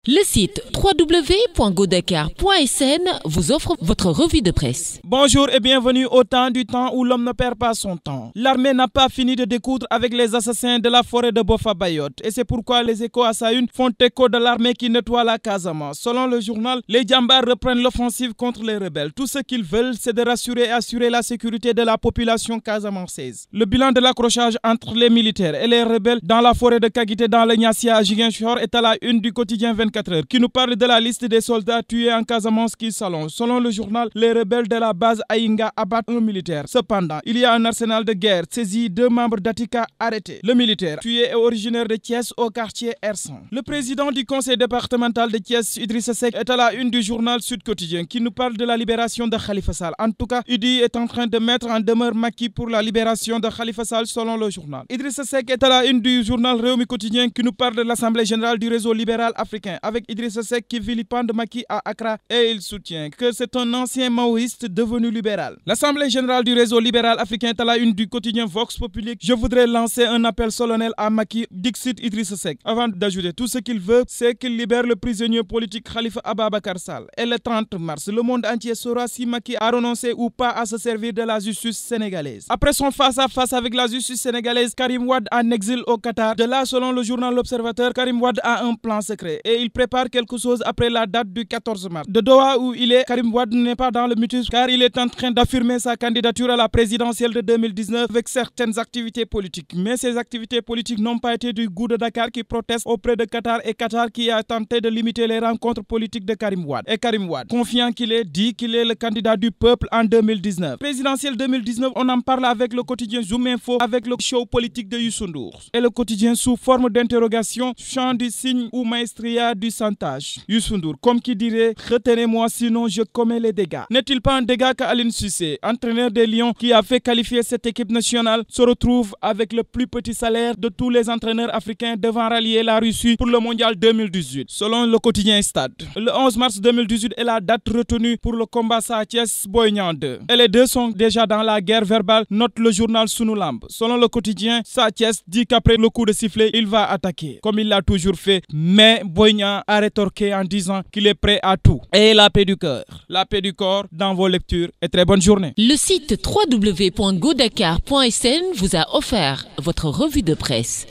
Le site www.godakar.sn vous offre votre revue de presse. Bonjour et bienvenue au temps du temps où l'homme ne perd pas son temps. L'armée n'a pas fini de découdre avec les assassins de la forêt de Bofa-Bayotte. Et c'est pourquoi les échos à sa une font écho de l'armée qui nettoie la Casamance. Selon le journal, les Djambars reprennent l'offensive contre les rebelles. Tout ce qu'ils veulent, c'est de rassurer et assurer la sécurité de la population casamançaise. Le bilan de l'accrochage entre les militaires et les rebelles dans la forêt de Kagité dans le Niassia à Ziguinchor est à la une du quotidien 24 heures, qui nous parle de la liste des soldats tués en Casamance qui s'allonge. Selon le journal, les rebelles de la base Aïnga abattent un militaire. Cependant, il y a un arsenal de guerre saisi, 2 membres d'Atika arrêtés. Le militaire tué est originaire de Thiès au quartier Ersan. Le président du conseil départemental de Thiès, Idrissa Seck, est à la une du journal Sud Quotidien qui nous parle de la libération de Khalifa Sall. En tout cas, UDI est en train de mettre en demeure Macky pour la libération de Khalifa Sall selon le journal. Idrissa Seck est à la une du journal Réumi Quotidien qui nous parle de l'Assemblée générale du réseau libéral africain avec Idrissa Seck qui vilipende Macky à Accra et il soutient que c'est un ancien maoïste devenu libéral. L'Assemblée générale du réseau libéral africain est à la une du quotidien Vox Populi. Je voudrais lancer un appel solennel à Macky, dixit Idrissa Seck, avant d'ajouter tout ce qu'il veut, c'est qu'il libère le prisonnier politique Khalifa Ababacar Sall. Et le 30 mars, le monde entier saura si Macky a renoncé ou pas à se servir de la justice sénégalaise. Après son face-à-face avec la justice sénégalaise, Karim Wade en exil au Qatar. De là, selon le journal L'Observateur, Karim Wade a un plan secret et il prépare quelque chose après la date du 14 mars. De Doha où il est, Karim Wade n'est pas dans le mutisme car il est en train d'affirmer sa candidature à la présidentielle de 2019 avec certaines activités politiques. Mais ces activités politiques n'ont pas été du goût de Dakar qui proteste auprès de Qatar et Qatar qui a tenté de limiter les rencontres politiques de Karim Wade. Et Karim Wade, confiant qu'il est, dit qu'il est le candidat du peuple en 2019. Présidentielle 2019, on en parle avec le quotidien Zoom Info avec le show politique de Youssou Ndour. Et le quotidien sous forme d'interrogation, chant du signe ou maestria du santage. Youssou Ndour, comme qui dirait, retenez-moi sinon je commets les dégâts. N'est-il pas un dégât qu'Aline Cissé, entraîneur des Lions qui a fait qualifier cette équipe nationale, se retrouve avec le plus petit salaire de tous les entraîneurs africains devant rallier la Russie pour le mondial 2018. Selon le quotidien Stade, le 11 mars 2018 est la date retenue pour le combat Sa Thiès Boy Niang 2. Et les deux sont déjà dans la guerre verbale, note le journal Sunu Lamb. Selon le quotidien, Sa Thiès dit qu'après le coup de sifflet, il va attaquer, comme il l'a toujours fait. Mais Boy Niang a rétorqué en disant qu'il est prêt à tout. Et la paix du cœur. La paix du corps dans vos lectures. Et très bonne journée. Le site www.godakar.sn vous a offert votre revue de presse.